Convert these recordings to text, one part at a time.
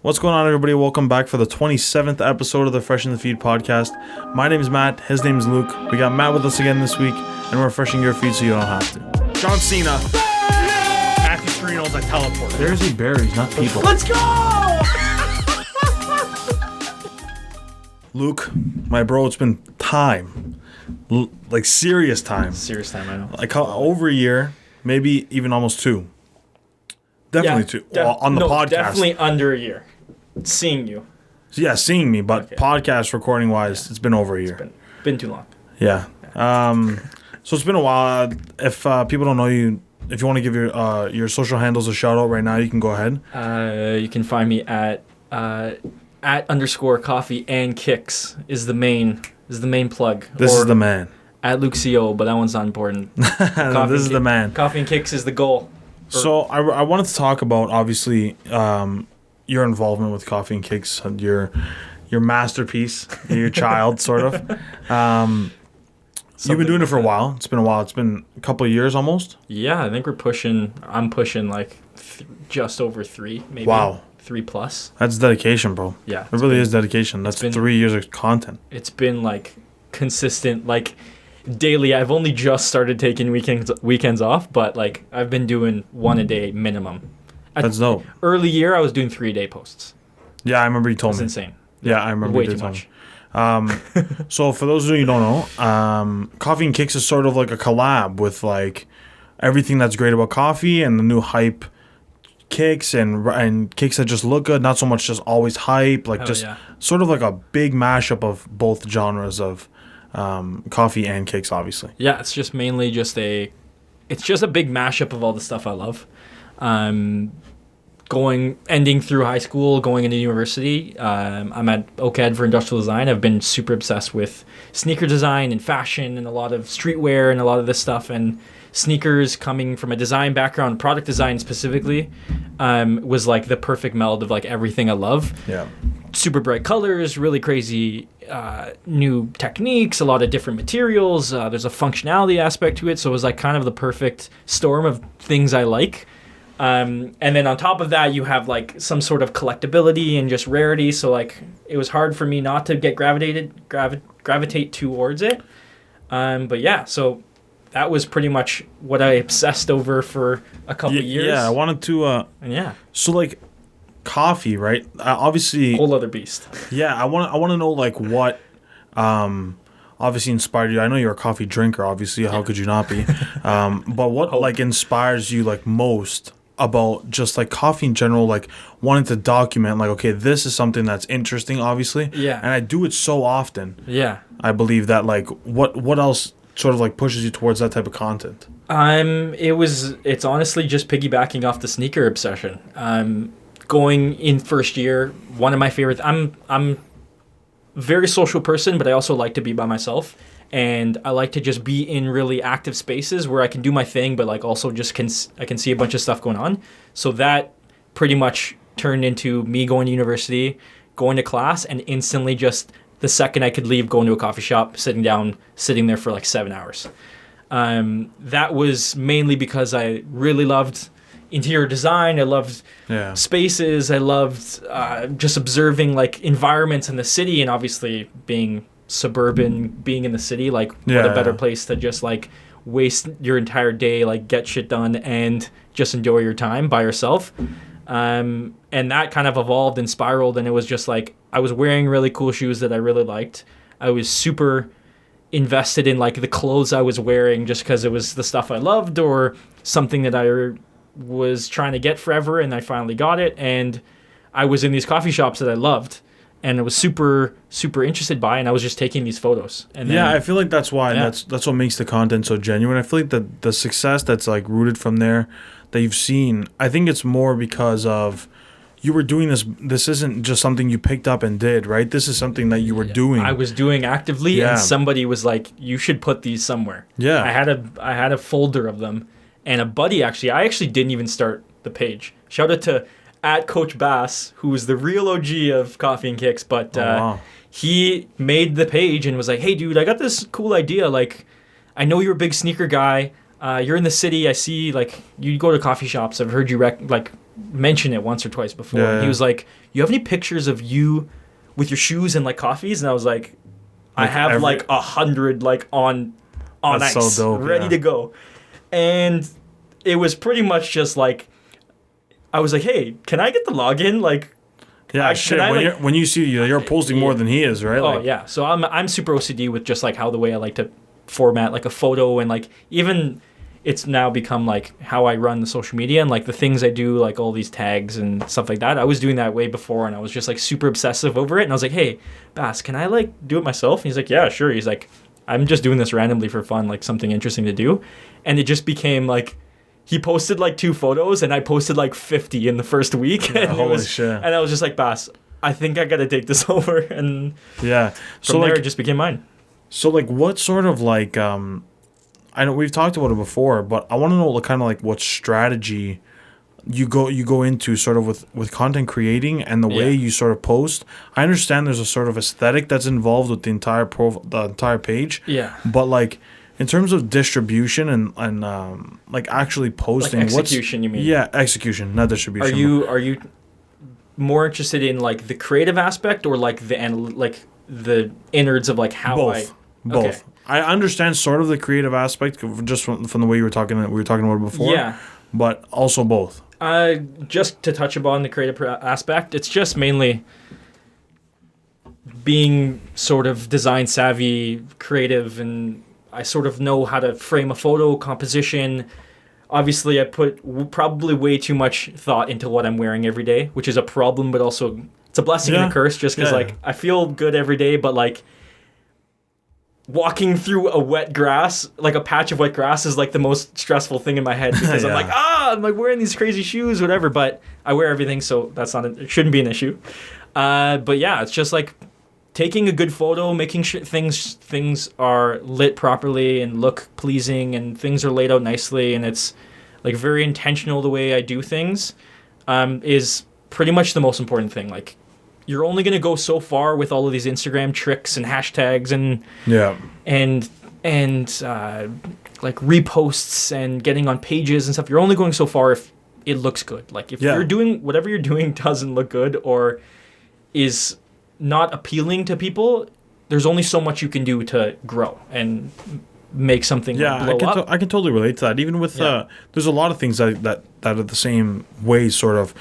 What's going on, everybody? Welcome back for the 27th episode of the Fresh in the Feed podcast. My name is Matt. His name is Luke. We got Matt with us again this week, and we're refreshing your feed so you don't have to. John Cena. Matthew Storino's like teleporter. There's the berries, not people. Let's go! Luke, my bro, it's been time. Like serious time. Serious time, I know. Like over a year, maybe even almost two. Definitely two. On the podcast. Definitely under a year. Seeing you. Yeah, seeing me, but Okay. Podcast recording wise, It's been over a year. It's been too long. Yeah. So it's been a while. If people don't know you, if you want to give your social handles a shout out right now, you can go ahead. You can find me at _coffee and kicks is the main plug. This is the man. At Luke CO, but that one's not important. This is the man. Coffee and kicks is the goal. So I wanted to talk about obviously your involvement with Coffee and Cakes, your masterpiece, your child sort of. You've been doing it for a while. It's been a while. It's been a couple of years almost. Yeah, I think I'm pushing like just over 3, maybe. Wow. 3+. That's dedication, bro. Yeah. It really is dedication. That's 3 years of content. It's been like consistent, like daily. I've only just started taking weekends off, but like I've been doing one a day minimum. That's dope. Early year, I was doing 3-a-day posts. Yeah, I remember you told It's me. insane. Yeah, I remember Way you did too tell much. me. So for those of you who don't know, Coffee and Kicks is sort of like a collab with like everything that's great about coffee and the new hype kicks and kicks that just look good, not so much just always hype, like sort of like a big mashup of both genres of coffee and kicks, obviously. Yeah, it's just mainly it's just a big mashup of all the stuff I love. Ending through high school, going into university. I'm at OCAD for industrial design. I've been super obsessed with sneaker design and fashion and a lot of streetwear and a lot of this stuff. And sneakers, coming from a design background, product design specifically, was like the perfect meld of like everything I love. Yeah. Super bright colors, really crazy new techniques, a lot of different materials. There's a functionality aspect to it. So it was like kind of the perfect storm of things I like. And then on top of that, you have like some sort of collectability and just rarity. So like it was hard for me not to get gravitate towards it. But yeah, so that was pretty much what I obsessed over for a couple of years. Yeah, I wanted to. So like coffee, right? Obviously, whole other beast. Yeah, I want to know like what. Obviously inspired you. I know you're a coffee drinker. Obviously, how could you not be? But what like inspires you like most about just like coffee in general, like wanting to document like, okay, this is something that's interesting, obviously. Yeah. And I do it so often. Yeah. I believe that like what else sort of like pushes you towards that type of content? It's honestly just piggybacking off the sneaker obsession. Going in first year, one of my favorite. I'm a very social person, but I also like to be by myself. And I like to just be in really active spaces where I can do my thing, but like also just I can see a bunch of stuff going on. So that pretty much turned into me going to university, going to class, and instantly just the second I could leave, going to a coffee shop, sitting there for like 7 hours. That was mainly because I really loved interior design. I loved spaces. I loved just observing like environments in the city, and obviously being suburban, being in the city, like what a better place to just like waste your entire day, like get shit done and just enjoy your time by yourself. And that kind of evolved and spiraled, and it was just like I was wearing really cool shoes that I really liked. I was super invested in like the clothes I was wearing just because it was the stuff I loved or something that I was trying to get forever, and I finally got it. And I was in these coffee shops that I loved and I was super, super interested by, and I was just taking these photos. And then, I feel like that's why that's what makes the content so genuine. I feel like the success that's like rooted from there that you've seen, I think it's more because of you were doing this. This isn't just something you picked up and did, right? This is something that you were doing. I was doing actively, and somebody was like, you should put these somewhere. Yeah. I had a folder of them, and a buddy I actually didn't even start the page. Shout out to @Coach Bass, who is the real OG of Coffee and Kicks, but he made the page and was like, hey dude, I got this cool idea. Like, I know you're a big sneaker guy. You're in the city. I see like you go to coffee shops. I've heard you mention it once or twice before. Yeah, And he yeah. was like, "You have any pictures of you with your shoes and like coffees?" And I was like, "I Like have every- like 100 like on That's ice, so dope, ready yeah. to go." And it was pretty much just like, I was like, "Hey, can I get the login?" Like, Yeah, can shit. I, When, like- when you see you're posting more than he is, right? oh Like, yeah. So I'm super OCD with just like how the way I like to format like a photo, and like even it's now become like how I run the social media and like the things I do, like all these tags and stuff like that. I was doing that way before, and I was just like super obsessive over it. And I was like, "Hey, Bass, can I like do it myself?" And he's like, "Yeah, sure." He's like, "I'm just doing this randomly for fun, like something interesting to do." And it just became like, he posted like 2 photos and I posted like 50 in the first week. Yeah, and holy shit. And I was just like, "Bass, I think I gotta take this over." And yeah. from So there like, it just became mine. so like, what sort of like, I know we've talked about it before, but I want to know like, kind of like what strategy you go into sort of with content creating and the way Yeah. you sort of post. I understand there's a sort of aesthetic that's involved with the entire page. Yeah. But like in terms of distribution and like actually posting, execution, you mean? Yeah, execution, not distribution. Are you more interested in like the creative aspect or like the innards of like how Both. Both. Okay. I understand sort of the creative aspect just from the way we were talking about it before. Yeah. But also both. Just to touch upon the creative aspect, it's just mainly being sort of design savvy, creative, and I sort of know how to frame a photo, composition. Obviously, I put probably way too much thought into what I'm wearing every day, which is a problem, but also it's a blessing and Yeah. a curse just because Yeah. like I feel good every day, but like walking through a wet grass, like a patch of wet grass, is like the most stressful thing in my head because I'm Yeah. like, I'm like wearing these crazy shoes, whatever. But I wear everything, so that's not it shouldn't be an issue. But yeah, it's just like taking a good photo, making sure things are lit properly and look pleasing, and things are laid out nicely, and it's like very intentional the way I do things. Is pretty much the most important thing. Like, you're only going to go so far with all of these Instagram tricks and hashtags and Yeah. and like reposts and getting on pages and stuff. You're only going so far if it looks good. Like if Yeah. you're doing whatever you're doing doesn't look good or is not appealing to people, there's only so much you can do to grow and make something Yeah, blow up. I can totally relate to that. Even with Yeah. there's a lot of things that are the same way, sort of.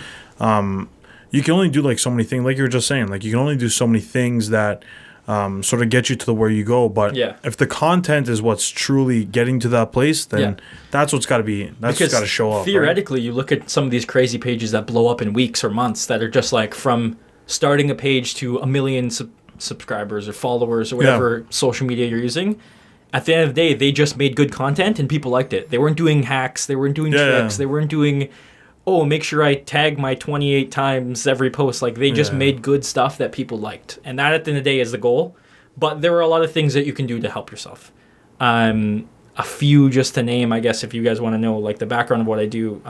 You can only do like so many things, like you were just saying. Like you can only do so many things that sort of get you to where you go. But Yeah. if the content is what's truly getting to that place, then Yeah. that's what's got to be. That's what's got to show up. right? Theoretically, you look at some of these crazy pages that blow up in weeks or months that are just like from starting a page to 1 million subscribers or followers or whatever social media you're using. At the end of the day, they just made good content and people liked it. They weren't doing hacks. They weren't doing tricks. They weren't doing, make sure I tag my 28 times every post. Like, they just Yeah. made good stuff that people liked. And that, at the end of the day, is the goal. But there are a lot of things that you can do to help yourself. A few just to name, I guess, if you guys want to know, like, the background of what I do.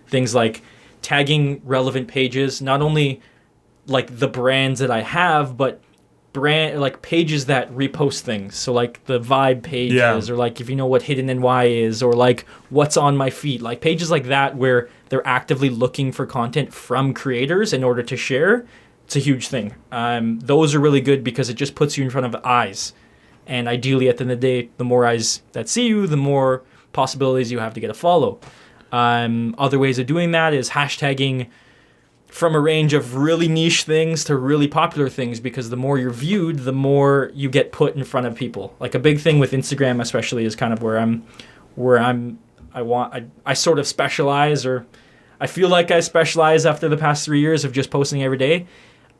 Things like tagging relevant pages, not only like the brands that I have, but pages that repost things. So like the vibe pages, or like if you know what Hidden NY is, or like what's on my feed, like pages like that where they're actively looking for content from creators in order to share. It's a huge thing. Those are really good because it just puts you in front of eyes. And ideally, at the end of the day, the more eyes that see you, the more possibilities you have to get a follow. Other ways of doing that is hashtagging from a range of really niche things to really popular things, because the more you're viewed, the more you get put in front of people. Like a big thing with Instagram especially is kind of I sort of specialize, or I feel like I specialize after the past 3 years of just posting every day.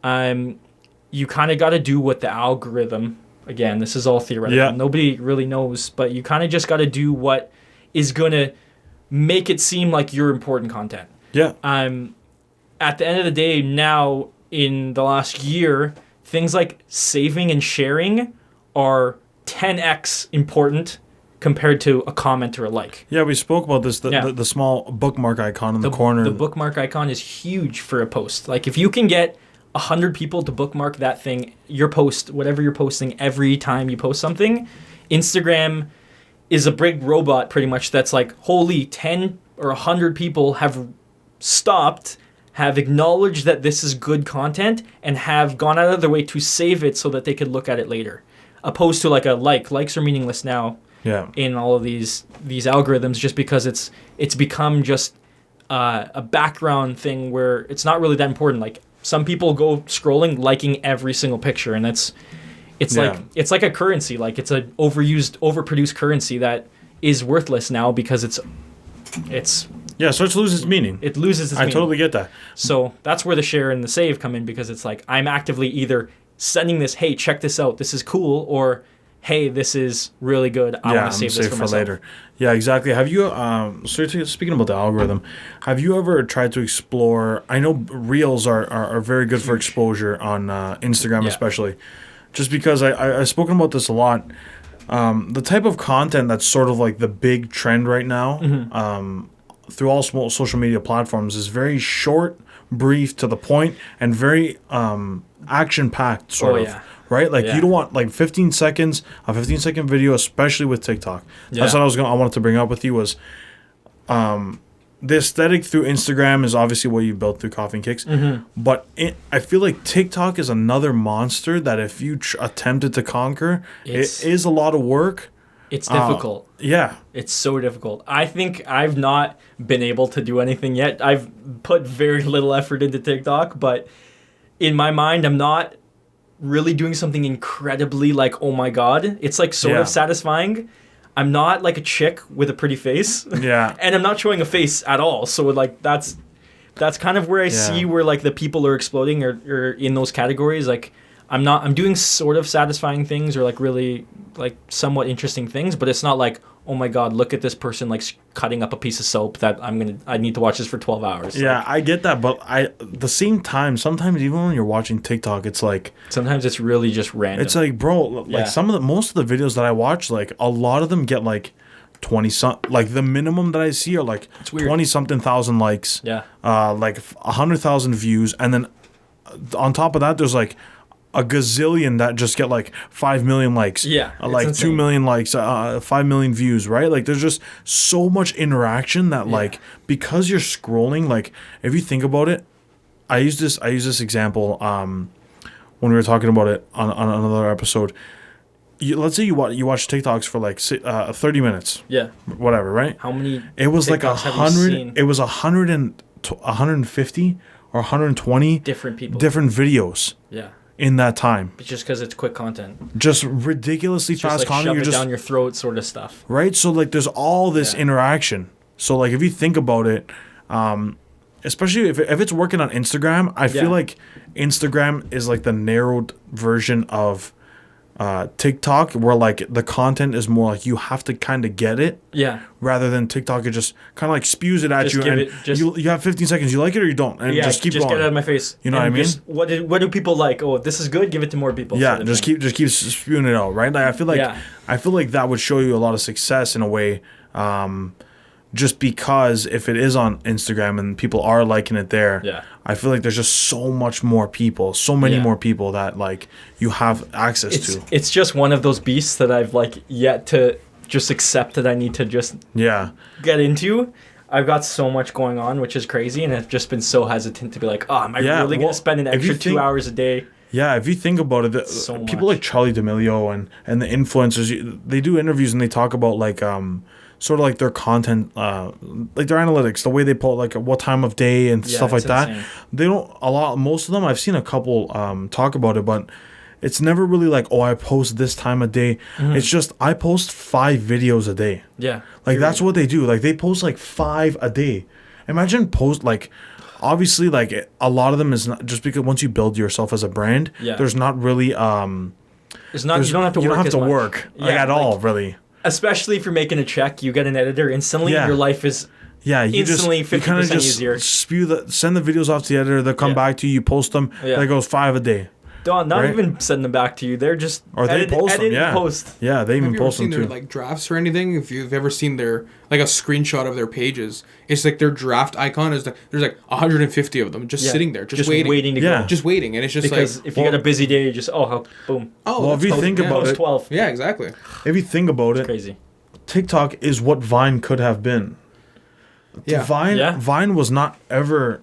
You kind of got to do what the algorithm, again, this is all theoretical. Nobody really knows, but you kind of just got to do what is going to make it seem like you're important content. Yeah. At the end of the day, now in the last year, things like saving and sharing are 10x important compared to a comment or a like. Yeah, we spoke about this. The small bookmark icon in the corner. The bookmark icon is huge for a post. Like if you can get 100 people to bookmark that thing, your post, whatever you're posting, every time you post something, Instagram is a big robot pretty much that's like, holy, 10 or 100 people have stopped, have acknowledged that this is good content, and have gone out of their way to save it so that they could look at it later, opposed to like a like. Likes are meaningless now. Yeah. In all of these algorithms, just because it's become just a background thing where it's not really that important. Like some people go scrolling, liking every single picture, and it's like a currency. Like it's a overproduced currency that is worthless now because it's Yeah, so it loses its meaning. It loses its meaning. I totally get that. So that's where the share and the save come in, because it's like I'm actively either sending this, hey, check this out, this is cool, or hey, this is really good, I want to save this for myself. Later. Yeah, exactly. Have you, speaking about the algorithm, have you ever tried to explore, I know Reels are very good for exposure on Instagram especially, just because I've spoken about this a lot. The type of content that's sort of like the big trend right now, through all social media platforms, is very short, brief, to the point, and very action-packed, sort of. Right? Like, you don't want, like, 15 seconds, a 15-second video, especially with TikTok. That's what I wanted to bring up with you was, the aesthetic through Instagram is obviously what you built through Coffee and Kicks. But I feel like TikTok is another monster that if you attempted to conquer, it is a lot of work. It's difficult. It's so difficult. I think I've not been able to do anything yet. I've put very little effort into TikTok, but in my mind, I'm not really doing something incredibly like, oh my God. It's like sort of satisfying. I'm not like a chick with a pretty face. Yeah. And I'm not showing a face at all. So like that's kind of where I see where like the people are exploding or in those categories. Like I'm doing sort of satisfying things or like really like somewhat interesting things, but it's not like, oh my God, look at this person like cutting up a piece of soap that I need to watch this for 12 hours. Yeah, like, I get that, but at the same time, sometimes even when you're watching TikTok, it's like sometimes it's really just random. It's like, bro, like most of the videos that I watch, like a lot of them get like 20 like the minimum that I see are like 20 something thousand likes. Yeah. Like 100,000 views, and then on top of that, there's like a gazillion that just get like 5 million likes. Yeah. Like 2 million likes, 5 million views, right? Like there's just so much interaction that like, because you're scrolling, like if you think about it, I use this example when we were talking about it on another episode. Let's say you watch TikToks for like 30 minutes. Yeah. Whatever, right? How many It was TikToks like 100, it was 150 or 120 different videos. Yeah. In that time. But just because it's quick content. Just ridiculously fast content. Shove it down your throat sort of stuff. Right? So, like, there's all this interaction. So, like, if you think about it, especially if it's working on Instagram, I feel like Instagram is, like, the narrowed version of TikTok, where, like, the content is more like you have to kind of get it. Yeah. Rather than TikTok, it just kind of, like, spews it at you. And you have 15 seconds. You like it or you don't. And just keep going. Just get it out of my face. You know what I mean? What do people like? Oh, this is good. Give it to more people. Yeah, just keep spewing it out, right? Like, I feel like that would show you a lot of success in a way, just because if it is on Instagram and people are liking it there, I feel like there's just so much more people, so many more people that like you have access to. It's just one of those beasts that I've like yet to just accept that I need to just get into. I've got so much going on, which is crazy, and I've just been so hesitant to be like, oh, am I really going to spend an extra 2 hours a day? Yeah, if you think about it, people like Charli D'Amelio and the influencers, they do interviews and they talk about like sort of like their content, like their analytics, the way they pull like what time of day and stuff like that. Insane. They don't most of them. I've seen a couple talk about it, but it's never really like, oh, I post this time of day. It's just I post 5 videos a day. Yeah, like that's what they do. Like they post like 5 a day. Imagine like. Obviously, like a lot of them is not just because once you build yourself as a brand, there's not really it's not you don't have to work at all, really. Especially if you're making a check, you get an editor instantly. Your life is instantly 50% easier. Send the videos off to the editor. They'll come back to you. You post them. That goes 5 a day. Not even sending them back to you. They're just they post them. Yeah, post. Yeah, they even post them too. Have you ever seen their like drafts or anything? If you've ever seen their like a screenshot of their pages, it's like their draft icon is like there's like 150 of them just sitting there, just waiting to go, just waiting, and it's just because like if you got a busy day, you just boom. Well, if you think about it, 12. Yeah, exactly. If you think about it, crazy. TikTok is what Vine could have been. Yeah. Vine was not ever,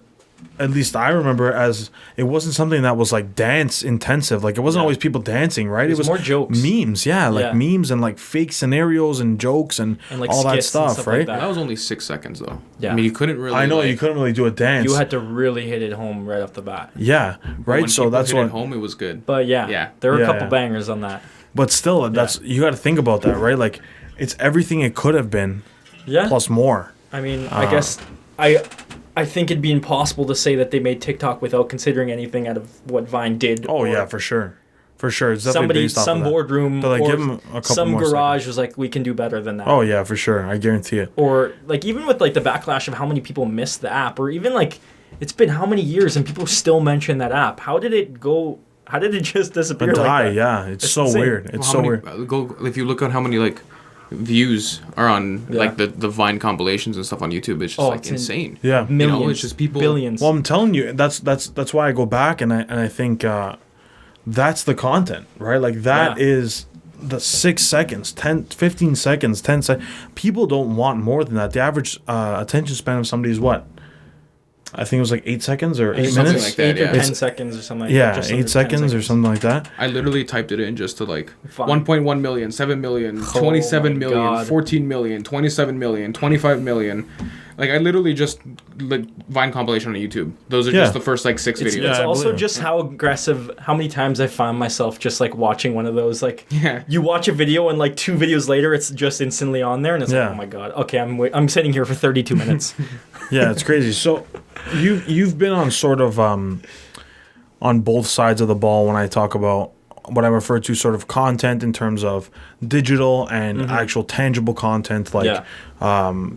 at least I remember, as it wasn't something that was like dance intensive. Like it wasn't always people dancing, right? It was more jokes. Memes, memes and like fake scenarios and jokes and like all that skits and stuff, stuff right? like that. That was only 6 seconds though. Yeah. I mean, you couldn't really. I know like, you couldn't really do a dance. You had to really hit it home right off the bat. Yeah, right. When So people that's hit what. it home. It was good. But Yeah. there were a Yeah, couple yeah. bangers on that. But still, that's you got to think about that, right? Like it's everything it could have been, Yeah. plus more. I mean, I guess I think it'd be impossible to say that they made TikTok without considering anything out of what Vine did. Oh or yeah, for sure. It's definitely based off some of that. boardroom, But, like, or give 'em a couple some more garage was like, we can do better than that. Oh yeah, for sure. I guarantee it. Or like even with like the backlash of how many people missed the app, or even like it's been how many years and people still mention that app. How did it go? How did it just disappear But like die, that? yeah. It's so insane. weird. It's How so many, weird. Go if you look at how many like views are on Yeah. like the Vine compilations and stuff on YouTube. It's just like it's insane. Yeah. Millions, it's just people- billions. Well, I'm telling you, that's why I go back and I think that's the content, right? Like that Yeah. is the 6 seconds, 10, 15 seconds, 10 seconds. People don't want more than that. The average attention span of somebody is what? I think it was like 8 seconds or 8 Something minutes. like that, 8 or yeah. 10 seconds or something like that. Yeah, just under 8 seconds or something like that. I literally typed it in just to like Fine. 1.1 million, 7 million, Oh 27 my million, God. 14 million, 27 million, 25 million. Like I literally just like Vine compilation on YouTube. Those are Yeah. just the first like 6 It's, videos. Yeah, it's I also believe it. just how aggressive, how many times I found myself just like watching one of those. Like, Yeah. you watch a video and like 2 videos later, it's just instantly on there, and it's Yeah. like, oh my god, okay, I'm sitting here for 32 minutes. Yeah, it's crazy. So you've been on sort of on both sides of the ball when I talk about what I refer to sort of content in terms of digital and actual tangible content like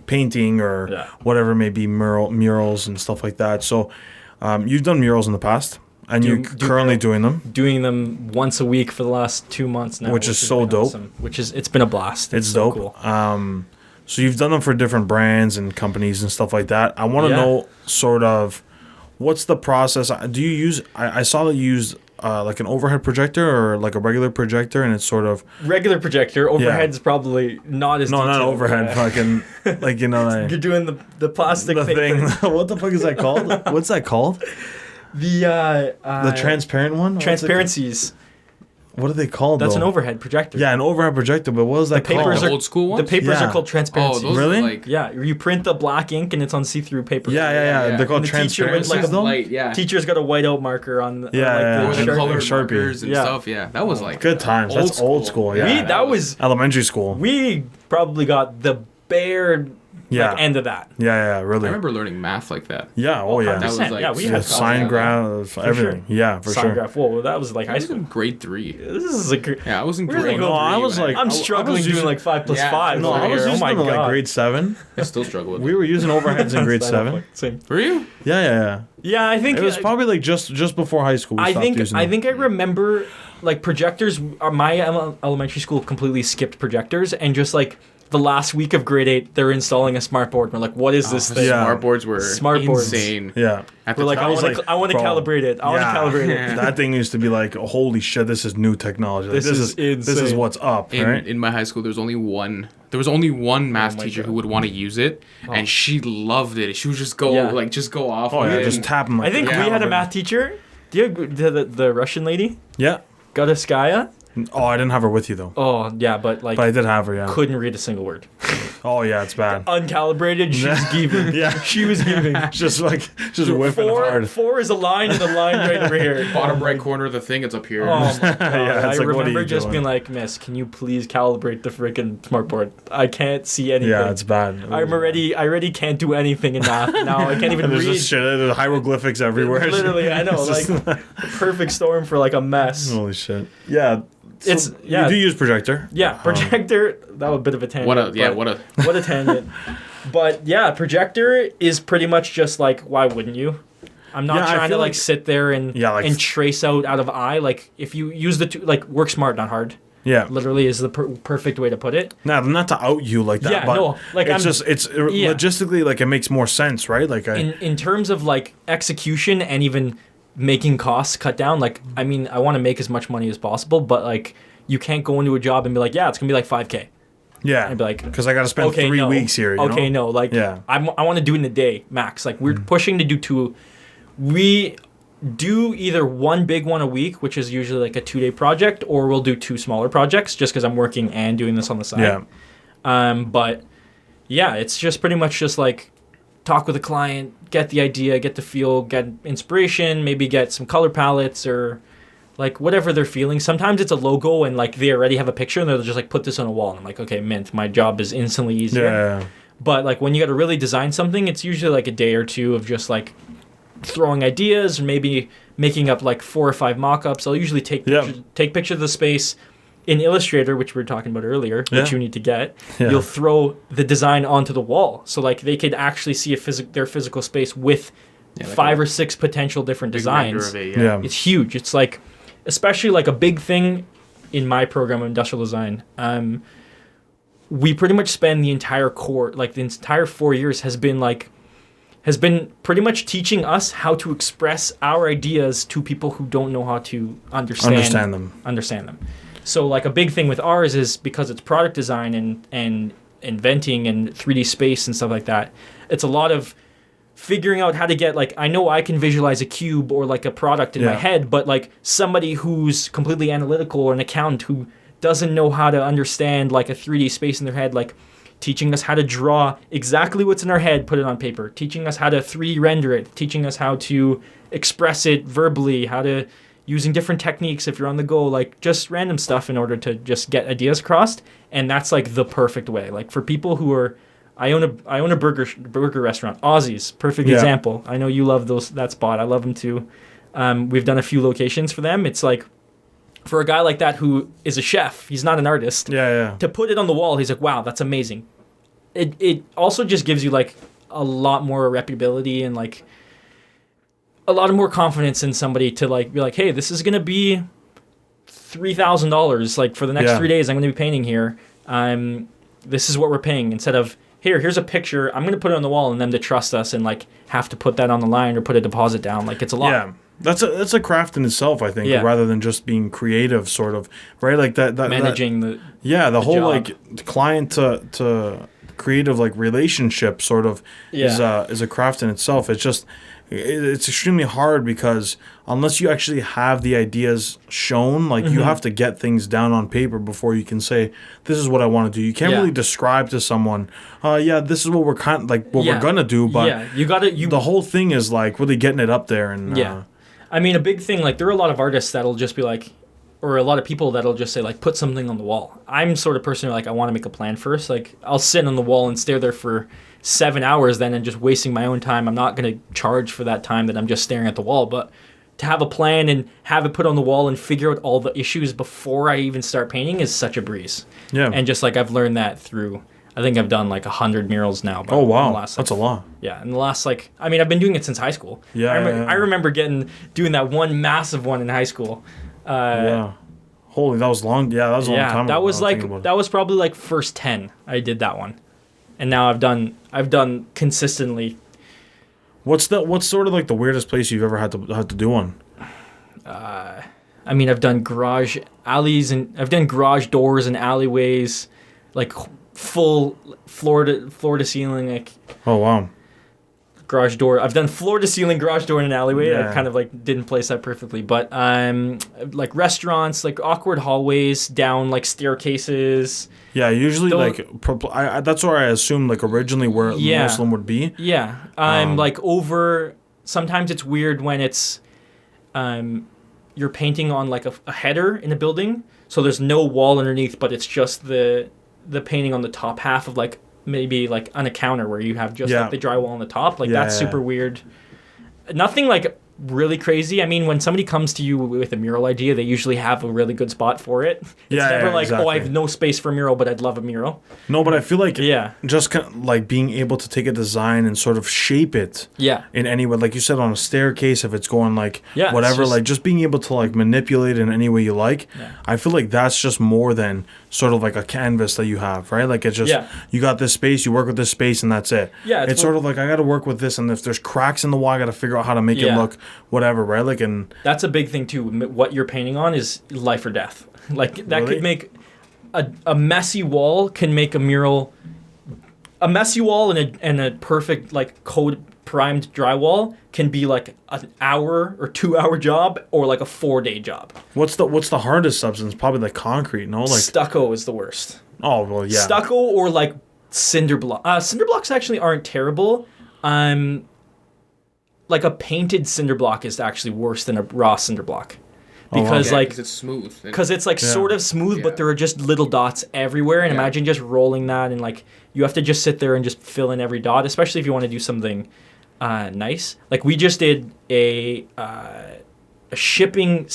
painting or Yeah. whatever it may be, murals and stuff like that. So you've done murals in the past and you're currently doing them. Doing them once a week for the last 2 months now, Which is has so been dope. awesome. It's been a blast. It's so dope. cool. So you've done them for different brands and companies and stuff like that. I want to Yeah. know sort of what's the process. Do you use? I saw that you used like an overhead projector or like a regular projector, and it's sort of Regular projector, overhead's probably not as not detailed. overhead, Yeah. fucking like You're doing the plastic the thing. thing. What the fuck is that called? What's that called? The Transparent one. What's it- transparencies. What are they called? That's though? an overhead projector. Yeah, an overhead projector. But what was that papers called? The are- old school The ones. papers Yeah. are called Oh, transparencies. those Really? are like Yeah, you print the black ink and it's on see-through paper. Yeah. Yeah. They're called And the teacher would, transparencies like, though. light, yeah. Teacher's got a whiteout marker on the, Yeah, on, like, yeah, Or the the Sharpie. colored Sharpie. markers and Yeah. stuff. Yeah, that was like Good times. That's old school. Yeah. That was Elementary school. we probably got the bare Yeah. end of that. Yeah, really. I remember learning math like that. Yeah, oh yeah. That was 100%. like Yeah, we Yeah, had sign graph, everything. Yeah, for sign sure. graph. Whoa, that was like I high was school. in grade 3. This is like Yeah, I was in Where's grade it going? No, I was 3 when like- I'm I struggling was doing using- like 5 plus Yeah, 5. No, over I was here. using Oh my them in like god. grade 7. I still struggle with We it. were using overheads in grade I know, 7. Same. Were you? Yeah. Yeah, I think It was probably like just before high school. We I stopped think using I them. think I remember like projectors. My elementary school completely skipped projectors, and just like the last week of grade 8, they're installing a smart board. We're like, what is this thing? Yeah. Smart boards were Smart boards. insane. Yeah. At the We're like, time, I want to bro, calibrate it. I want to calibrate it. That thing used to be like, holy shit, this is new technology. Like, This is This is insane. what's up, right? in my high school, there was only one math my teacher God. who would want to use it, and she loved it. She would just go Yeah. just go off. Oh on yeah, it. just tap them. Like I think Yeah. we had a math teacher. Do you have the Russian lady? Yeah. Gadaskaya? Oh, I didn't have her with you though, Oh yeah, but like but I did have her. Yeah. couldn't read a single word. Oh yeah, it's bad. Uncalibrated, she's giving. Yeah. She was giving. Just just whipping hard. Four is a line and a line right over here. Bottom right corner of the thing, it's up here. Oh my god! Yeah, I it's like, what are remember you just doing? being like, "Miss, can you please calibrate the freaking smartboard? I can't see anything. Yeah, it's bad. I already can't do anything in math now. I can't even And there's read. just shit. There's hieroglyphics everywhere. Literally, I know, It's like just- perfect storm for like a mess. holy shit. Yeah. It's- yeah. You do use projector. Yeah, projector. That was a bit of a tangent. What a yeah, but- what a what a tangent. But yeah, projector is pretty much just like, why wouldn't you? I'm not Yeah, I trying to feel like like- sit there and Yeah, like- and trace out of eye. Like if you use the two, like work smart, not hard. Yeah. Literally is the perfect way to put it. Not to out you like that, Yeah, but no, like, it's I'm- just logistically like it makes more sense, right? Like In terms of like execution and even making costs cut down. Like I mean, I want to make as much money as possible, but like you can't go into a job and be like, yeah, it's gonna be like $5K. Yeah. I'd be like, because I got to spend 3 weeks here. You okay, know? no, like Yeah. I want to do it in a day max. Like we're pushing to do 2. We do either one big one a week, which is usually like a 2-day project, or we'll do 2 smaller projects just because I'm working and doing this on the side. Yeah. But yeah, it's just pretty much just like talk with the client, get the idea, get the feel, get inspiration, maybe get some color palettes or like whatever they're feeling. Sometimes it's a logo and like they already have a picture and they'll just like put this on a wall and I'm like, okay, mint, my job is instantly easier. Yeah. But like when you got to really design something, it's usually like a day or 2 of just like throwing ideas and maybe making up like 4 or 5 mock-ups. I'll usually take pictures of the space in Illustrator, which we were talking about earlier, which you need to get. Yeah. You'll throw the design onto the wall, so like they could actually see their physical space with like 5 or 6 potential different big render designs. of it, Yeah. It's huge. It's like, especially like a big thing in my program of industrial design. We pretty much spend the entire the entire 4 years has been pretty much teaching us how to express our ideas to people who don't know how to understand them. So like a big thing with ours is because it's product design and inventing and 3D space and stuff like that. It's a lot of figuring out how to get like, I know I can visualize a cube or like a product in my head, but like somebody who's completely analytical or an accountant who doesn't know how to understand like a 3D space in their head, like teaching us how to draw exactly what's in our head, put it on paper, teaching us how to 3D render it, teaching us how to express it verbally, how to using different techniques if you're on the go, like just random stuff in order to just get ideas across. And that's like the perfect way. Like for people who are, I own a burger restaurant, Aussie's, perfect example. I know you love that spot. I love them too. We've done a few locations for them. It's like, for a guy like that who is a chef, he's not an artist. To put it on the wall, he's like, wow, that's amazing. It also just gives you like a lot more reputability and like a lot of more confidence in somebody to like be like, hey, this is gonna be $3,000 like for the next 3 days. I'm gonna be painting here. This is what we're paying, instead of here's a picture. I'm gonna put it on the wall and them to trust us and like have to put that on the line or put a deposit down. Like it's a lot. Yeah. That's a craft in itself, I think, rather than just being creative, sort of, right? Like that managing the whole job. like client to creative like relationship sort of is a craft in itself. It's just it's extremely hard because unless you actually have the ideas shown, like you have to get things down on paper before you can say this is what I want to do. You can't really describe to someone, this is what we're we're gonna do, but the whole thing is like really getting it up there and I mean, a big thing, like, there are a lot of artists that'll just be like, or a lot of people that'll just say, like, put something on the wall. I'm sort of person who, like, I want to make a plan first. Like, I'll sit on the wall and stare there for 7 hours then and just wasting my own time. I'm not going to charge for that time that I'm just staring at the wall. But to have a plan and have it put on the wall and figure out all the issues before I even start painting is such a breeze. Yeah. And just, like, I've learned that through... I think I've done like 100 murals now. Oh, wow. That's a lot. Yeah. In the last, like, I mean, I've been doing it since high school. Yeah. I remember doing that one massive one in high school. Holy, that was long. Yeah, that was a long time ago. That was probably like first 10 I did that one. And now I've done consistently. What's sort of like the weirdest place you've ever had to do one? I mean, I've done garage alleys and I've done garage doors and alleyways, like full floor to ceiling, like. Oh wow. Garage door. I've done floor to ceiling garage door in an alleyway. I kind of like didn't place that perfectly, but like restaurants, like awkward hallways down like staircases. Yeah, usually that's where I assumed like originally where most of them would be. Yeah, like over. Sometimes it's weird when it's, you're painting on like a header in a building, so there's no wall underneath, but it's just the painting on the top half of like maybe like on a counter where you have just like the drywall on the top. Like that's super weird. Nothing like really crazy. I mean, when somebody comes to you with a mural idea, they usually have a really good spot for it. It's never like, exactly. Oh, I have no space for a mural, but I'd love a mural. No, but I feel like just kind of like being able to take a design and sort of shape it in any way. Like you said, on a staircase, if it's going like whatever, like just being able to like manipulate it in any way you like. Yeah. I feel like that's just more than sort of like a canvas that you have, right? Like it's just, you got this space, you work with this space and that's it. Yeah, it's sort of like I got to work with this, and if there's cracks in the wall, I got to figure out how to make it look whatever, right? Like, and that's a big thing too. What you're painting on is life or death. Like that could make a messy wall can make a mural. A messy wall and a perfect like coat primed drywall can be like an hour or 2 hour job or like a 4 day job. What's the hardest substance? Probably like concrete. No, like Stucco is the worst. oh well, yeah. Stucco or like cinder block. Cinder blocks actually aren't terrible. Like a painted cinder block is actually worse than a raw cinder block. Because like it's smooth. because it's like sort of smooth, but there are just little dots everywhere. And imagine just rolling that, and like you have to just sit there and just fill in every dot, especially if you want to do something nice. Like we just did a shipping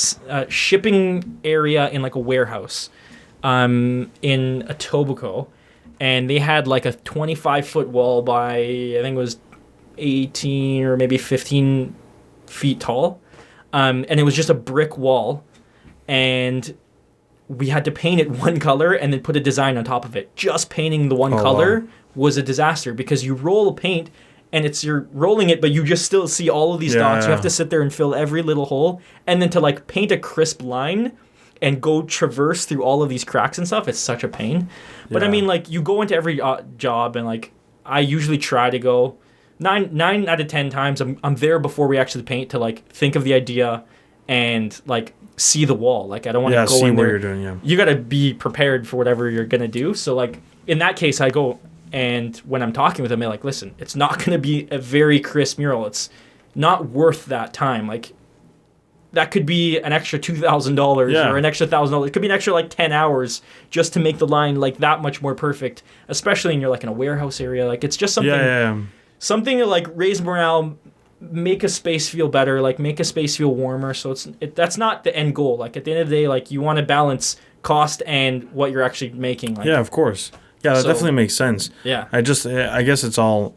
area in like a warehouse in Etobicoke, and they had like a 25-foot wall by I think it was 18 or maybe 15 feet tall. And it was just a brick wall, and we had to paint it one color and then put a design on top of it. Just painting the one color was a disaster because you roll a paint and you're rolling it, but you just still see all of these dots. You have to sit there and fill every little hole, and then to like paint a crisp line and go traverse through all of these cracks and stuff. It's such a pain. But I mean, like you go into every job, and like I usually try to go. 9 out of 10 times I'm there before we actually paint to like think of the idea and like see the wall. Like I don't want to go see in what there. you're doing. Yeah, You got to be prepared for whatever you're gonna do. So like in that case, I go, and when I'm talking with them, I'm like, listen, it's not gonna be a very crisp mural. It's not worth that time. Like that could be an extra $2,000 or an extra $1,000. It could be an extra like 10 hours just to make the line like that much more perfect. Especially when you're like in a warehouse area. Like it's just something. Yeah. Something to like raise morale, make a space feel better, like make a space feel warmer. So that's not the end goal. Like at the end of the day, like you want to balance cost and what you're actually making. Like, yeah, of course. Yeah, that definitely makes sense. Yeah. I guess it's all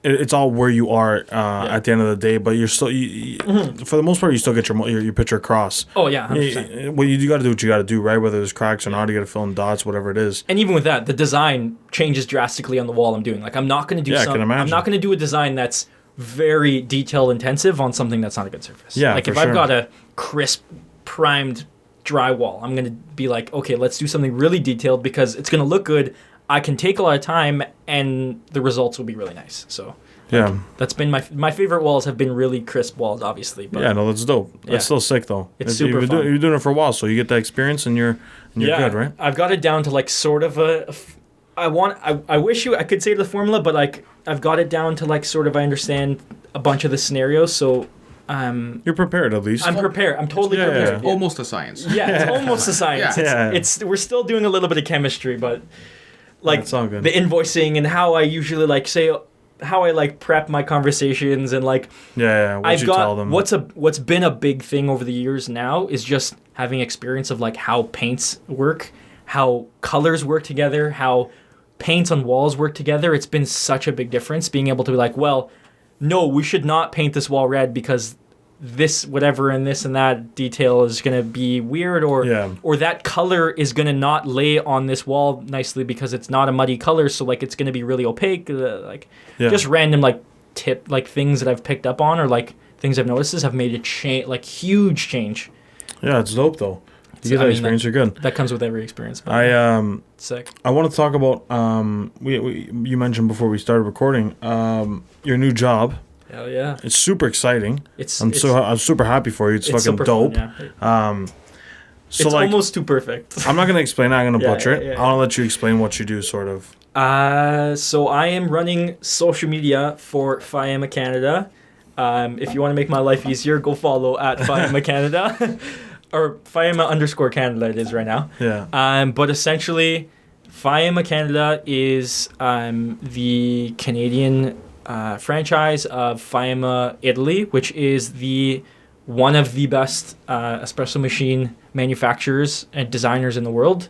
it's all where you are at the end of the day, but you're still for the most part you still get your picture across. Oh yeah, 100%. Well, you got to do what you got to do, right? Whether there's cracks or not, you got to fill in dots, whatever it is. And even with that, the design changes drastically on the wall I'm doing. Like I'm not going to do I'm not going to do a design that's very detail intensive on something that's not a good surface. Yeah, like if I've got a crisp primed drywall, I'm going to be like, okay, let's do something really detailed because it's going to look good. I can take a lot of time and the results will be really nice. So yeah, that's been my favorite walls have been really crisp walls, obviously. But yeah, no, that's dope. That's still sick though. It's super fun. You're doing it for a while, so you get that experience and you're good, right? I've got it down to like sort of I wish I could say the formula, but like I've got it down to like sort of I understand a bunch of the scenarios, so you're prepared at least. I'm prepared. I'm totally prepared. Yeah. Almost a science. Yeah, it's almost a science. Yeah. It's we're still doing a little bit of chemistry, but like it's all good. The invoicing and how I usually like say how I like prep my conversations and like tell them. What's been a big thing over the years now is just having experience of like how paints work, how colors work together, how paints on walls work together. It's been such a big difference being able to be like, well, no, we should not paint this wall red because this whatever and this and that detail is going to be weird or that color is going to not lay on this wall nicely because it's not a muddy color, so like it's going to be really opaque, just random like things that I've picked up on or like things I've noticed have made a huge change. Yeah, it's dope though. You get that experience, you're good. That comes with every experience. Sick. I want to talk about you mentioned before we started recording your new job. Hell yeah! It's super exciting. I'm super happy for you. It's fucking dope. Fun, yeah. So it's like, almost too perfect. I'm not gonna explain it. I'm gonna butcher it. I want to let you explain what you do, sort of. So I am running social media for Fiamma Canada. If you want to make my life easier, go follow at Fiamma Canada. Or Fiamma_Canada it is right now. Yeah. But essentially, Fiamma Canada is the Canadian franchise of Fiamma Italy, which is one of the best espresso machine manufacturers and designers in the world.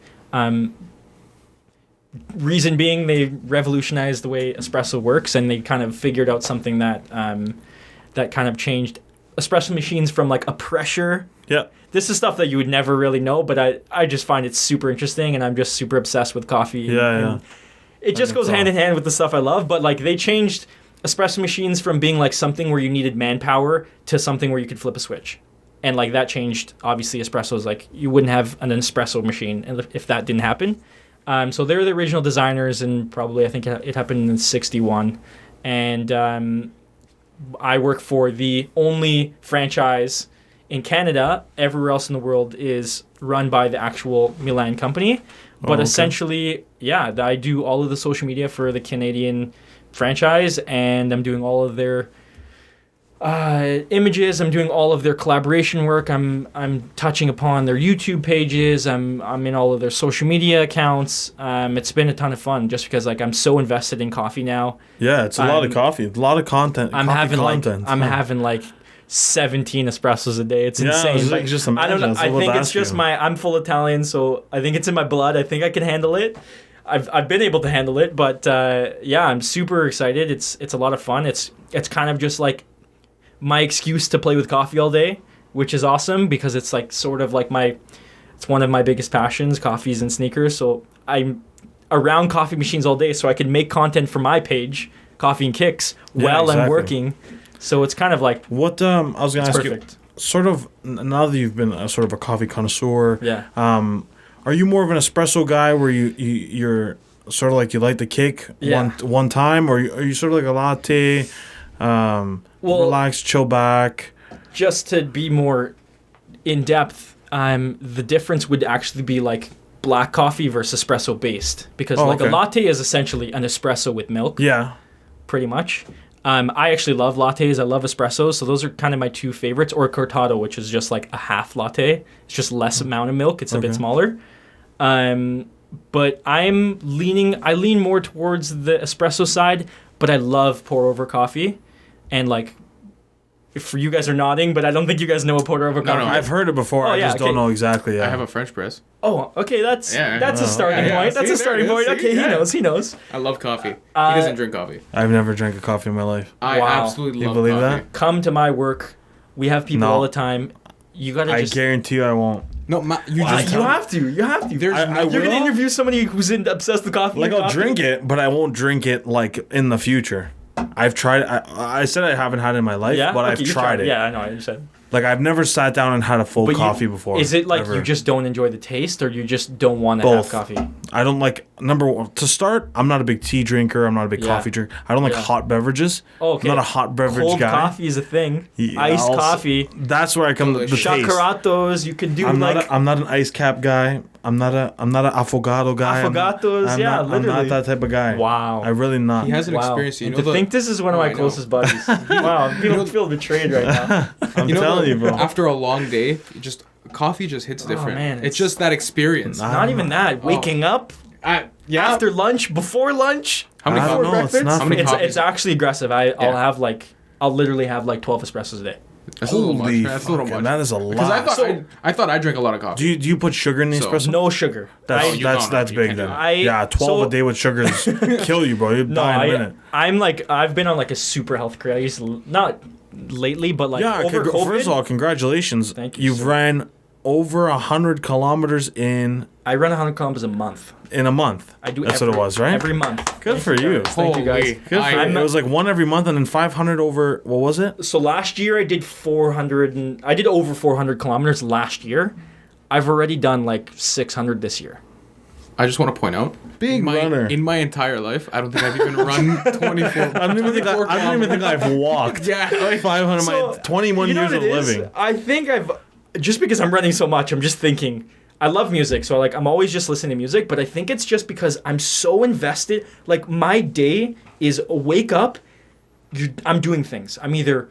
Reason being, they revolutionized the way espresso works, and they kind of figured out something that kind of changed espresso machines from like a pressure. Yeah. This is stuff that you would never really know, but I just find it super interesting, and I'm just super obsessed with coffee. And it just goes hand in hand with the stuff I love, but like they changed espresso machines from being like something where you needed manpower to something where you could flip a switch. And like that changed, obviously, espressos. Like you wouldn't have an espresso machine if that didn't happen. So they're the original designers, and probably I think it happened in '61. And I work for the only franchise in Canada. Everywhere else in the world is run by the actual Milan company. But essentially, yeah, I do all of the social media for the Canadian franchise, and I'm doing all of their images. I'm doing all of their collaboration work. I'm touching upon their YouTube pages. I'm in all of their social media accounts. It's been a ton of fun just because like I'm so invested in coffee now. Yeah, it's a lot of coffee, a lot of content. I'm having like 17 espressos a day. It's insane. Like, just imagine. I don't know. I think it's just I'm full Italian, so I think it's in my blood. I think I can handle it. I've been able to handle it, but yeah, I'm super excited. It's a lot of fun. It's kind of just like my excuse to play with coffee all day, which is awesome because it's like sort of like it's one of my biggest passions, coffees and sneakers. So I'm around coffee machines all day, so I can make content for my page, Coffee and Kicks, while I'm working. So it's kind of like what I was gonna ask perfect. you. Sort of now that you've been sort of a coffee connoisseur, Yeah. Are you more of an espresso guy where you're sort of like you like the kick one time, or are you sort of like a latte, relax, chill back? Just to be more in depth, the difference would actually be like black coffee versus espresso based, because a latte is essentially an espresso with milk. Yeah. Pretty much. I actually love lattes. I love espressos. So those are kind of my two favorites. Or cortado, which is just like a half latte. It's just less amount of milk. It's a bit smaller. But I lean more towards the espresso side, but I love pour over coffee. And like, for you guys are nodding, but I don't think you guys know what pour over coffee is. I've heard it before. I just don't know exactly. Yeah. I have a French press. Oh, okay. That's a starting point. That's a starting point. Okay, he knows. I love coffee. He doesn't drink coffee. I've never drank a coffee in my life. I absolutely love coffee. You believe that? Come to my work. We have people all the time. You gotta I guarantee you I won't. No, you have to. You have to. You're gonna interview somebody who's obsessed with coffee. Like I'll drink it, but I won't drink it like in the future. I've tried. I said I haven't had it in my life, but I've tried it. Yeah, I know. I understand. Like I've never sat down and had a full coffee before. Is it like you just don't enjoy the taste, or you just don't want to have coffee? I don't like. Number one, to start, I'm not a big tea drinker. I'm not a big coffee drinker. I don't like hot beverages. Oh, okay. I'm not a hot beverage Cold guy. Coffee is a thing. Iced coffee. That's where I come. The taste. Chocolatos. You can do I'm not an ice cap guy. I'm not an affogato guy. Affogatos, literally. I'm not that type of guy. Wow. I really not. He has an experience. You know, to think this is one of my closest buddies. Wow, I feel betrayed right now. I'm telling you, bro. After a long day, coffee just hits different. Man, it's just that experience. Not even that. Waking up. After lunch, before lunch. How many coffees? It's actually aggressive. I'll literally have like 12 espressos a day. That's a little much. That's a little much. That is a lot. Because I thought I drank a lot of coffee. Do you put sugar in the espresso? No sugar. That's big then. 12 a day with sugar is kill you, bro. You die in a minute. I've been on like a super health career. I used to, not lately, but like over COVID. First of all, congratulations. Thank you. You've ran over 100 kilometers in. I run 100 kilometers a month. In a month. I do. That's what it was, right? Every month. Good for you. Thank you guys. Good for you. It was like one every month and then 500 over. What was it? So last year I did 400 I did over 400 kilometers last year. I've already done like 600 this year. I just want to point out, runner. In my entire life, I don't think I've even run 24. I don't even think I've walked. Like 500. My 21 years of living. I think just because I'm running so much, I'm just thinking. I love music, so I'm always just listening to music, but I think it's just because I'm so invested. Like my day is wake up, I'm doing things. I'm either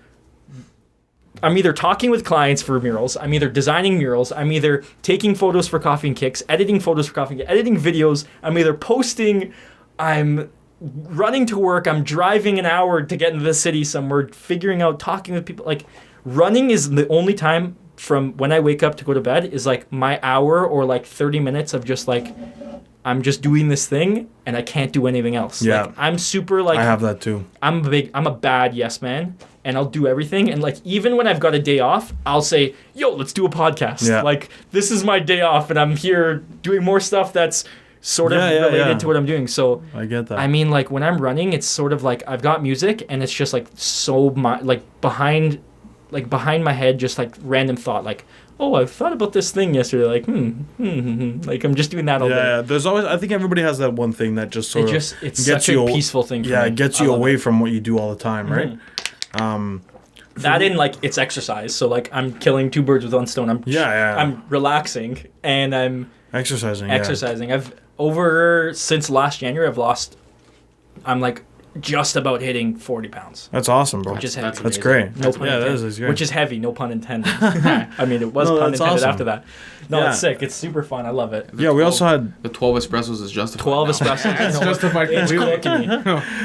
talking with clients for murals, I'm either designing murals, I'm either taking photos for Coffee and Kicks, editing photos for Coffee and Kicks, editing videos, I'm either posting, I'm running to work, I'm driving an hour to get into the city somewhere, figuring out, talking with people. Like running is the only time from when I wake up to go to bed is like my hour or like 30 minutes of just like I'm just doing this thing and I can't do anything else. Yeah. Like, I'm super like I have that too. I'm a bad yes man and I'll do everything, and like even when I've got a day off, I'll say, "Yo, let's do a podcast." Yeah. Like this is my day off and I'm here doing more stuff that's sort of related to what I'm doing. So I get that. I mean, like when I'm running, it's sort of like I've got music and it's just like so behind like behind my head, just like random thought, like, oh, I thought about this thing yesterday. Like, like I'm just doing that all day. Yeah, there's always. I think everybody has that one thing that just sort of It's gets such a you peaceful thing. For Yeah, me. it gets you away from what you do all the time, right? That in like it's exercise. So like I'm killing two birds with one stone. I'm relaxing and I'm exercising. I've since last January I'm like just about hitting 40 pounds. That's awesome, bro. Which is heavy. That's great. No pun intended. That is great. Which is heavy, no pun intended. I mean, it was pun intended awesome. after that. No, it's sick. It's super fun. I love it. Yeah, we also had the 12 espressos is justified. 12 espressos. It's justified. It's cooking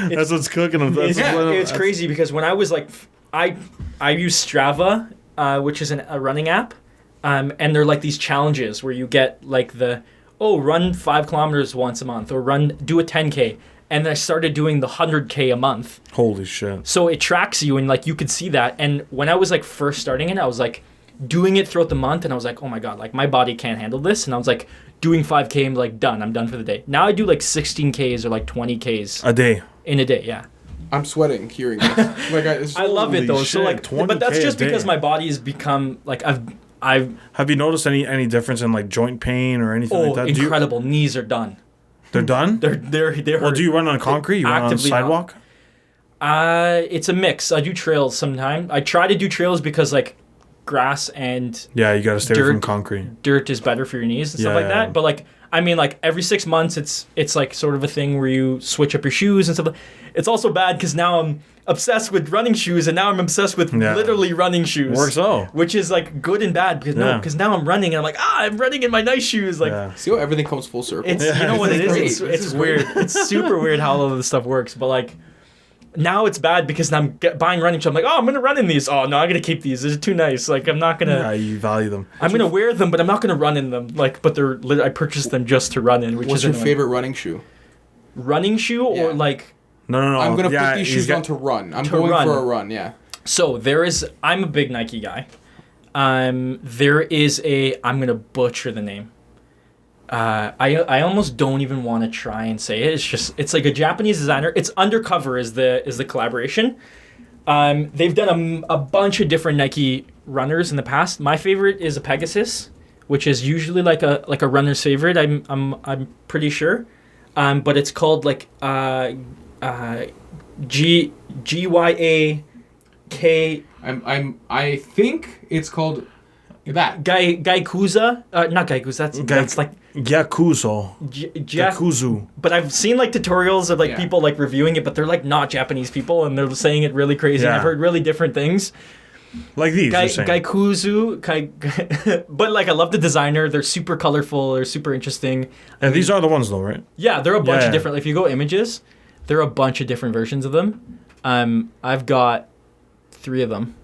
me. that's what's cooking them. It's crazy because when I was like, I use Strava, which is a running app, and they're like these challenges where you get like run 5 kilometers once a month or do a 10K. And then I started doing the 100K a month. Holy shit. So it tracks you and like you could see that. And when I was like first starting it, I was like doing it throughout the month and I was like, oh my God, like my body can't handle this. And I was like doing 5K and like done. I'm done for the day. Now I do like 16Ks or like 20Ks. A day. In a day, yeah. I'm sweating hearing this. Like I love it though. Shit, So like, but that's just because my body has become like Have you noticed any difference in like joint pain or anything like that? Incredible. Knees are done. They're done? They're Well, do you run on concrete? You run on a sidewalk? It's a mix. I do trails sometimes. I try to do trails because like grass and yeah, you got to stay away from concrete. Dirt is better for your knees and stuff like that. But like, I mean, like every 6 months, it's like sort of a thing where you switch up your shoes and stuff. It's also bad because now I'm obsessed with running shoes, and now I'm obsessed with literally running shoes. Works out. Which is like good and bad because now I'm running and I'm like, I'm running in my nice shoes. Like, see how everything comes full circle. It's you know what it is. It's weird. It's super weird how all of this stuff works. But like, now it's bad because I'm buying running shoes. I'm like, I'm gonna run in these. Oh no, I'm gonna keep these. They're too nice. Like I'm not gonna. Yeah, you value them. I'm gonna wear them, but I'm not gonna run in them. Like, but I purchased them just to run in. What's your favorite running shoe? Running shoe or like? No. I'm gonna put these shoes on to run. I'm going for a run. Yeah. So I'm a big Nike guy. There is I'm gonna butcher the name. I almost don't even want to try and say it. It's like a Japanese designer. It's Undercover is the collaboration. They've done a bunch of different Nike runners in the past. My favorite is a Pegasus, which is usually like a runner's favorite. I'm pretty sure. But it's called like GYAK. I think it's called that. Gaikuza. Not Gaikuza. That's like Yakuzo. Yakuzu. But I've seen like tutorials of like people like reviewing it, but they're like not Japanese people and they're saying it really crazy. Yeah. I've heard really different things. Like these. Gaikuzu. But like I love the designer. They're super colorful. They're super interesting. And these are the ones though, right? Yeah, they're a bunch of different. If you go images, there are a bunch of different versions of them. I've got 3 of them.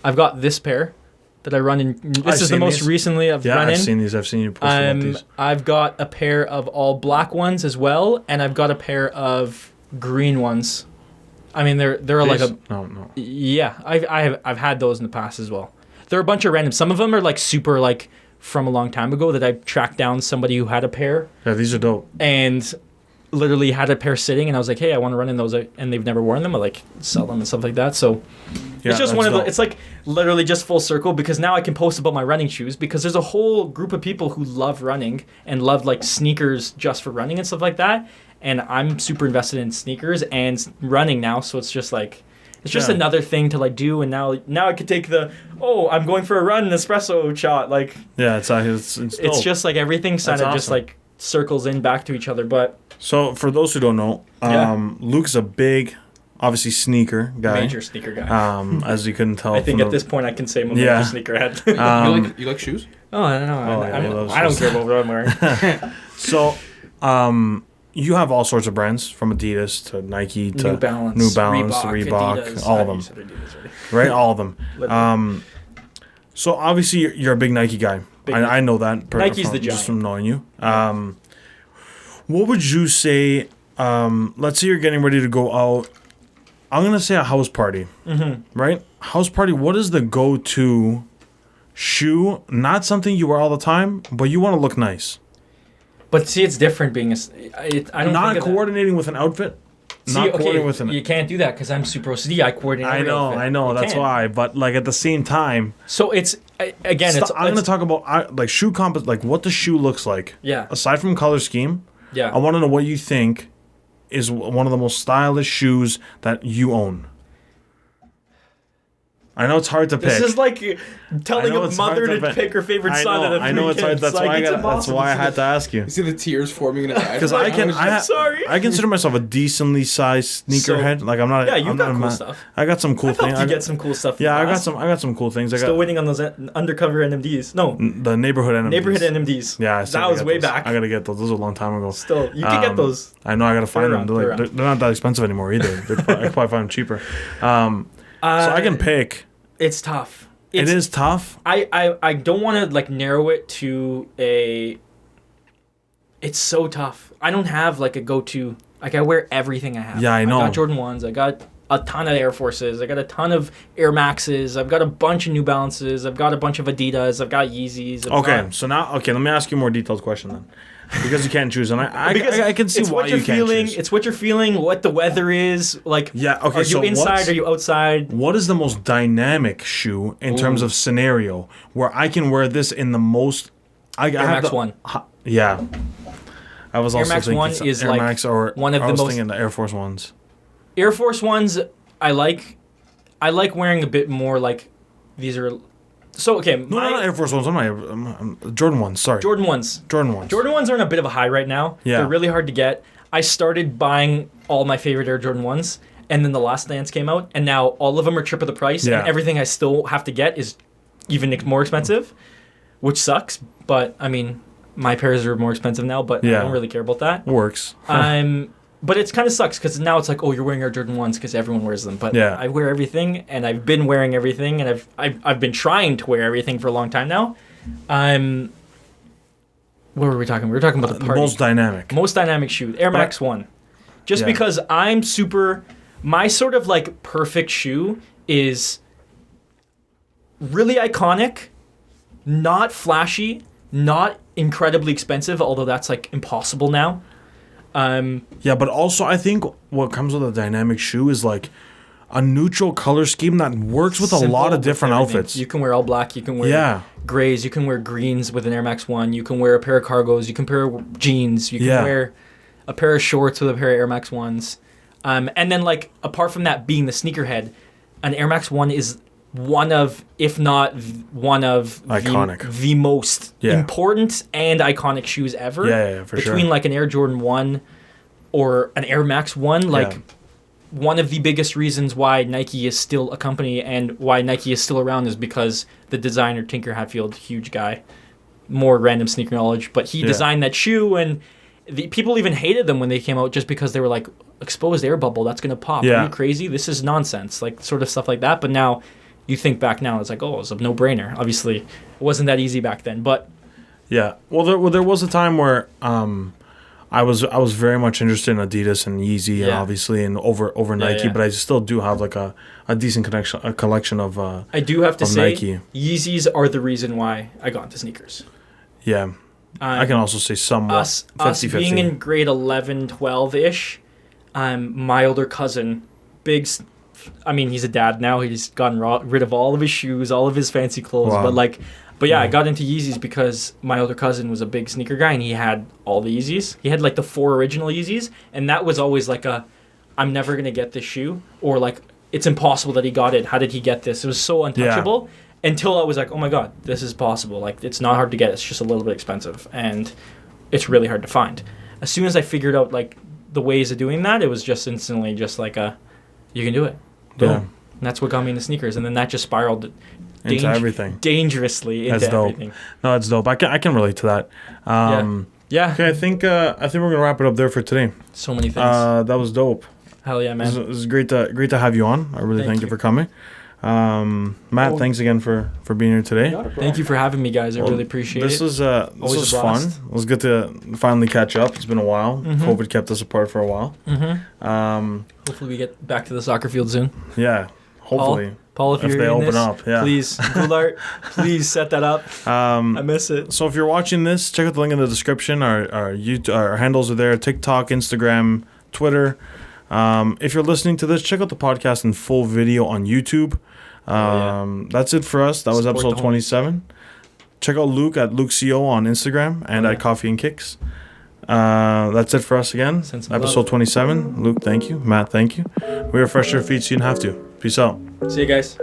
I've got this pair that I run in. This is the most recently I've run in. I've seen these. I've seen you post about these. I've got a pair of all black ones as well, and I've got a pair of green ones. I mean, they're like a no. Yeah, I've had those in the past as well. They're a bunch of random. Some of them are like super like from a long time ago that I tracked down somebody who had a pair. Yeah, these are dope. And literally had a pair sitting, and I was like, hey, I want to run in those, and they've never worn them. I like sell them and stuff like that. So it's just one of the. It's like literally just full circle because now I can post about my running shoes because there's a whole group of people who love running and love like sneakers just for running and stuff like that. And I'm super invested in sneakers and running now, so it's just like it's just another thing to like do. And now I could take I'm going for a run, an espresso shot. Like it's just like everything kind of just like circles in back to each other. But so for those who don't know, Luke's a big, obviously sneaker guy. Major sneaker guy. As you couldn't tell. I think at this point I can say I'm a major sneakerhead. You like shoes? Oh, I don't know. I don't care about what I'm wearing. So, you have all sorts of brands from Adidas to Nike to New Balance, Reebok, Adidas, all of them. Right, all of them. So obviously you're a big Nike guy. I know that. Nike's the giant. Just from knowing you. What would you say? Let's say you're getting ready to go out. I'm gonna say a house party. Mm-hmm. Right, house party. What is the go-to shoe? Not something you wear all the time, but you want to look nice. But see, it's different being I don't not coordinating with an outfit. not coordinate with an. You can't do that because I'm super OCD. I coordinate. I know. That's why. But like at the same time, so it's again. I'm gonna talk about like shoe like what the shoe looks like. Yeah. Aside from color scheme. Yeah. I want to know what you think is one of the most stylish shoes that you own. I know it's hard to pick. This is like telling a mother to pick her favorite son of the three I know it's hard. kids. That's like, that's why I had to ask you. You see the tears forming in his eyes. Because sorry. I consider myself a decently sized sneakerhead. Like I'm not. Yeah, you I'm got not cool stuff. I got some cool things. You get some cool stuff. Yeah, I got some cool things. Still waiting on those undercover NMDs. No, the neighborhood NMDs. Neighborhood NMDs. Yeah, that was way back. I gotta get those. Those were a long time ago. Still, you can get those. I know. I gotta find them. They're not that expensive anymore either. I could probably find them cheaper. So I can pick. It's tough. It is tough. I don't want to like narrow it to a. It's so tough. I don't have like a go-to. Like I wear everything I have. Yeah, I know. I got Jordan 1s. I got a ton of Air Forces. I got a ton of Air Maxes. I've got a bunch of New Balances. I've got a bunch of Adidas. I've got Yeezys. Let me ask you a more detailed question then. Because you can't choose, and I can see why you can't choose. It's what you're feeling, what the weather is, like. Yeah, okay. Are you inside? Are you outside? What is the most dynamic shoe in terms of scenario where I can wear this in the most? Air Max 1. Yeah, I was Air also Max thinking 1 is Air like Max or one of I the was most thinking the Air Force Ones. Air Force Ones, I like wearing a bit more like these are. So okay, not Air Force Ones. I'm Jordan ones. Sorry, Jordan 1s. Jordan ones. Jordan 1s are in a bit of a high right now. Yeah, they're really hard to get. I started buying all my favorite Air Jordan 1s, and then the Last Dance came out, and now all of them are triple the price, and everything I still have to get is even more expensive, which sucks. But I mean, my pairs are more expensive now, but I don't really care about that. Works. But it kind of sucks because now it's like, oh, you're wearing our Jordan 1s because everyone wears them. But I wear everything, and I've been wearing everything, and I've been trying to wear everything for a long time now. What were we talking? We were talking about the party. Most dynamic shoe, Air Max 1. Just because I'm super, my sort of like perfect shoe is really iconic, not flashy, not incredibly expensive, although that's like impossible now. But also I think what comes with a dynamic shoe is like a neutral color scheme that works with a lot of different outfits. You can wear all black, you can wear grays, you can wear greens with an Air Max 1, you can wear a pair of cargos, you can wear jeans, you can wear a pair of shorts with a pair of Air Max 1s. And then like apart from that being the sneakerhead, an Air Max 1 is one of, if not one of the most important and iconic shoes ever. Yeah, for sure. Between like an Air Jordan 1 or an Air Max 1, like one of the biggest reasons why Nike is still a company and why Nike is still around is because the designer Tinker Hatfield, huge guy, more random sneaker knowledge, but he designed that shoe, and the people even hated them when they came out just because they were like, exposed air bubble, that's going to pop. Are you crazy? This is nonsense. Like sort of stuff like that. But now you think back now, it's like, oh, it's a no-brainer. Obviously, it wasn't that easy back then, but well, there was a time where I was very much interested in Adidas and Yeezy and obviously and over Nike, but I still do have like a decent collection of I do have to say Nike. Yeezys are the reason why I got into sneakers. Yeah. I can also say somewhat 50-50. Us being in grade 11, 12-ish, my older cousin, he's a dad now. He's gotten rid of all of his shoes, all of his fancy clothes. Wow. But I got into Yeezys because my older cousin was a big sneaker guy, and he had all the Yeezys. He had like the 4 original Yeezys, and that was always like I'm never going to get this shoe, or like, it's impossible that he got it. How did he get this? It was so untouchable. Yeah. Until I was like, oh my God, this is possible. Like, it's not hard to get. It's just a little bit expensive, and it's really hard to find. As soon as I figured out like the ways of doing that, it was just instantly just like you can do it. Boom. Yeah. And that's what got me into sneakers, and then that just spiraled into everything. Dangerously into that's dope. Everything. No, that's dope. I can relate to that. Yeah. Okay, I think we're gonna wrap it up there for today. So many things. That was dope. Hell yeah, man. It was great to have you on. I really thank you for coming. Matt, thanks again for being here today. Thank you for having me, guys. I really appreciate it. This was fun. It was good to finally catch up. It's been a while. Mm-hmm. COVID kept us apart for a while. Mm-hmm. Hopefully we get back to the soccer field soon. Yeah, hopefully. Paul, if they open up, please, Goulart, please set that up. I miss it. So if you're watching this, check out the link in the description. Our handles are there: TikTok, Instagram, Twitter. If you're listening to this, check out the podcast in full video on YouTube. That's it for us. That was Support episode the 27. Check out Luke at LukeCO on Instagram and at Coffee and Kicks. That's it for us again. Send some Episode love. 27. Luke, thank you. Matt, thank you. We refresh your feet so you didn't have to. Peace out. See you guys.